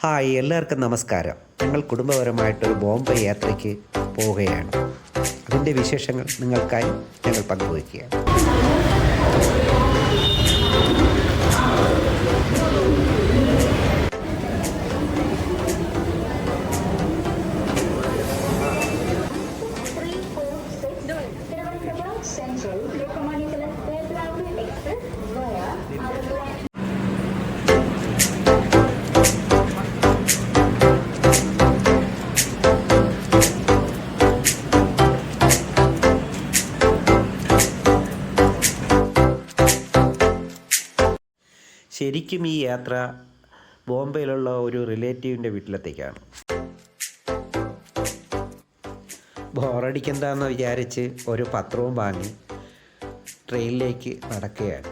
Hi, എല്ലാവർക്കും നമസ്കാരം. ഞങ്ങൾ കുടുംബപരമായിട്ടൊരു ബോംബെ യാത്രയ്ക്ക് പോവുകയാണ്. അതിൻ്റെ വിശേഷങ്ങൾ നിങ്ങൾക്കായി ഞങ്ങൾ പങ്കുവയ്ക്കുകയാണ്. ശരിക്കും ഈ യാത്ര ബോംബെയിലുള്ള ഒരു റിലേറ്റീവിൻ്റെ വീട്ടിലത്തേക്കാണ്. ബോറടിക്കണ്ടെന്ന് വിചാരിച്ച് ഒരു പത്രവും വാങ്ങി ട്രെയിനിലേക്ക് നടക്കുകയാണ്.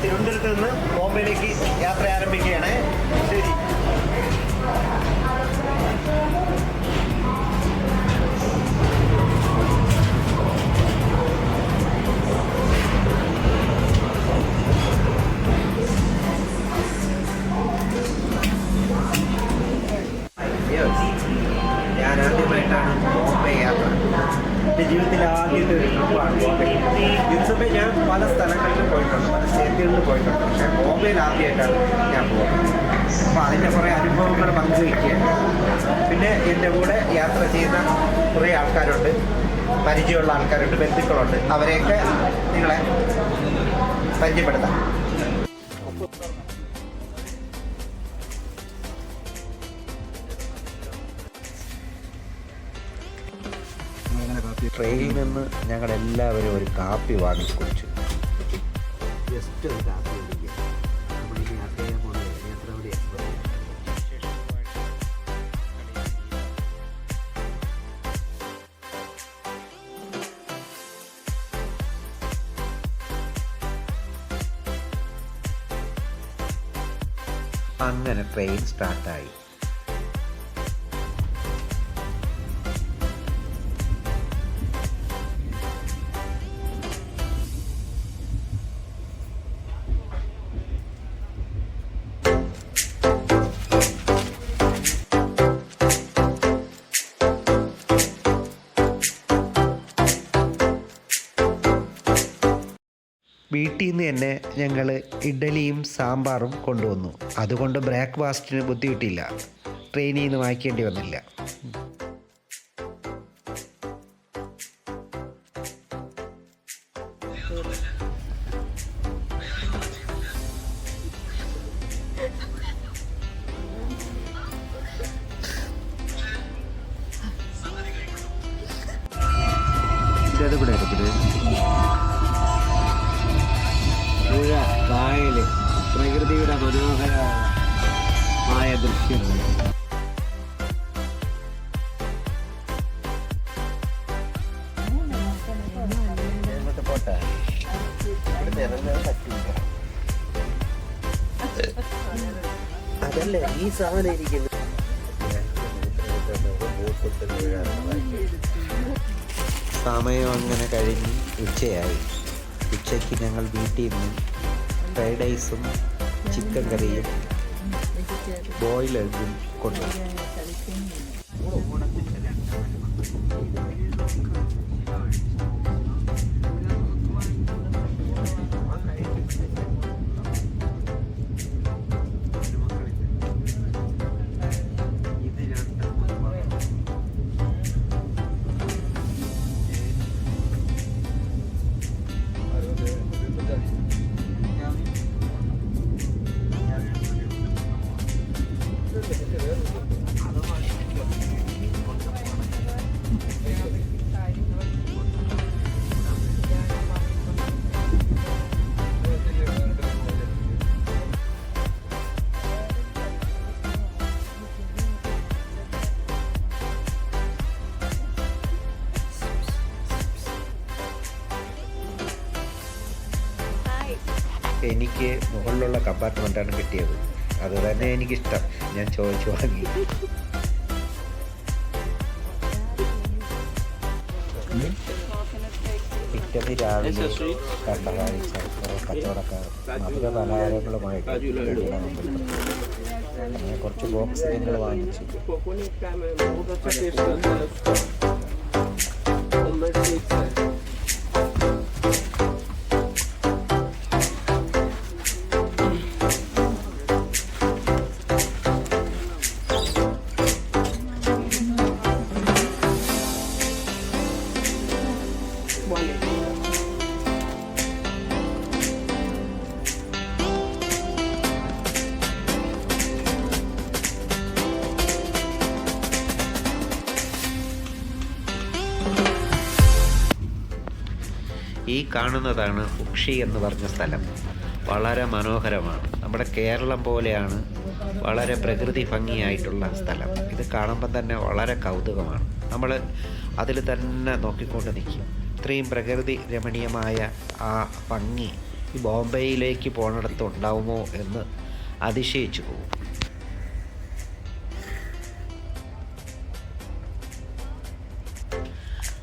തിരുവനന്തപുരത്ത് നിന്ന് ബോംബെയിലേക്ക് യാത്ര ആരംഭിക്കുകയാണ്. ശരി, ഞാൻ ആദ്യമായിട്ടാണ് ബോംബെ യാത്ര. എൻ്റെ ജീവിതത്തിൽ ആദ്യത്തെ ഒരു ട്രിപ്പാണ് ബോംബെ. ഇതിനുമുമ്പേ ഞാൻ പല സ്ഥലങ്ങളിലും പോയിട്ടുണ്ട്, പല സ്റ്റേറ്റുകളിലും പോയിട്ടുണ്ട്. പക്ഷേ ബോംബെയിൽ ആദ്യമായിട്ടാണ് ഞാൻ പോകുന്നത്. അപ്പോൾ അതിൻ്റെ കുറേ അനുഭവങ്ങൾ പങ്കുവയ്ക്കുകയാണ്. പിന്നെ എൻ്റെ കൂടെ യാത്ര ചെയ്യുന്ന കുറേ ആൾക്കാരുണ്ട്, പരിചയമുള്ള ആൾക്കാരുണ്ട്, ബന്ധുക്കളുണ്ട്. അവരെയൊക്കെ നിങ്ങളെ പരിചയപ്പെടുത്താം. ട്രെയിനിൽ നിന്ന് ഞങ്ങളെല്ലാവരും ഒരു കാപ്പി വാങ്ങിച്ച് കുടിച്ചു. ജസ്റ്റ് ഒരു കാപ്പി കുടിക്കുക. നമ്മളിനി യാത്ര ചെയ്യാൻ പോകുന്നത് യാത്ര കൂടി അങ്ങനെ ട്രെയിൻ സ്റ്റാർട്ടായി. വീട്ടിൽ നിന്ന് തന്നെ ഞങ്ങൾ ഇഡ്ഡലിയും സാമ്പാറും കൊണ്ടുവന്നു. അതുകൊണ്ട് ബ്രേക്ക്ഫാസ്റ്റിന് ബുദ്ധിമുട്ടില്ല, ട്രെയിനിൽ നിന്ന് വാങ്ങിക്കേണ്ടി വന്നില്ല. പുഴ, കായല്, പ്രകൃതിയുടെ മനോഹരമായ ദൃശ്യങ്ങൾ. അതല്ലേ ഈ സാധനം ഇരിക്കുന്നത്. സമയം അങ്ങനെ കഴിഞ്ഞ് ഉച്ചയായി. ഉച്ചയ്ക്ക് ഞങ്ങൾ വീട്ടിൽ നിന്ന് ഫ്രൈഡ് റൈസും ചിക്കൻ കറിയും ബോയിൽ എഗ്ഗും കൊണ്ടുപോയി. എനിക്ക് മുകളിലുള്ള കമ്പാർട്ട്മെൻറ്റാണ് കിട്ടിയത്. അത് തന്നെ എനിക്കിഷ്ടം. ഞാൻ ചോദിച്ചു വാങ്ങി. പിറ്റേന്ന് രാവിലെ കണ്ട കാഴ്ച കച്ചവടക്കാർ മധുര പലഹാരങ്ങളുമായിട്ട് അങ്ങനെ കുറച്ച് ബോക്സ് ഞങ്ങൾ വാങ്ങിച്ചു. ഈ കാണുന്നതാണ് ഉക്ഷി എന്ന് പറഞ്ഞ സ്ഥലം. വളരെ മനോഹരമാണ്. നമ്മുടെ കേരളം പോലെയാണ് വളരെ പ്രകൃതി ഭംഗിയായിട്ടുള്ള സ്ഥലം. ഇത് കാണുമ്പം തന്നെ വളരെ കൗതുകമാണ്. നമ്മൾ അതിൽ തന്നെ നോക്കിക്കൊണ്ട് നിൽക്കും. ഇത്രയും പ്രകൃതി രമണീയമായ ആ ഭംഗി ഈ ബോംബെയിലേക്ക് പോണിടത്ത് ഉണ്ടാവുമോ എന്ന് അതിശയിച്ചു പോകും.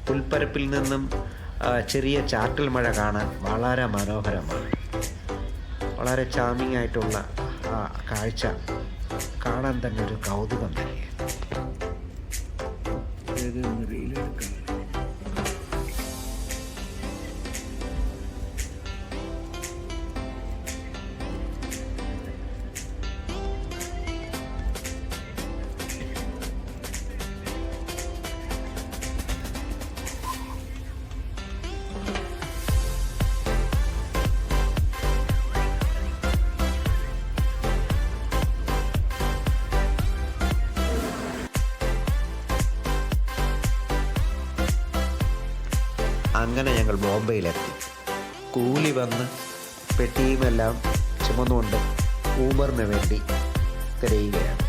പുൽപ്പരപ്പിൽ നിന്നും ചെറിയ ചാറ്റൽ മഴ കാണാൻ വളരെ മനോഹരമാണ്. വളരെ ചാമിങ് ആയിട്ടുള്ള ആ കാഴ്ച കാണാൻ തന്നെ ഒരു കൗതുകം തന്നെ. അങ്ങനെ ഞങ്ങൾ ബോംബെയിലെത്തി. കൂലി വന്ന് പെട്ടിയുമെല്ലാം ചുമന്നുകൊണ്ട് ഊബറിന് വേണ്ടി തിരയുകയാണ്.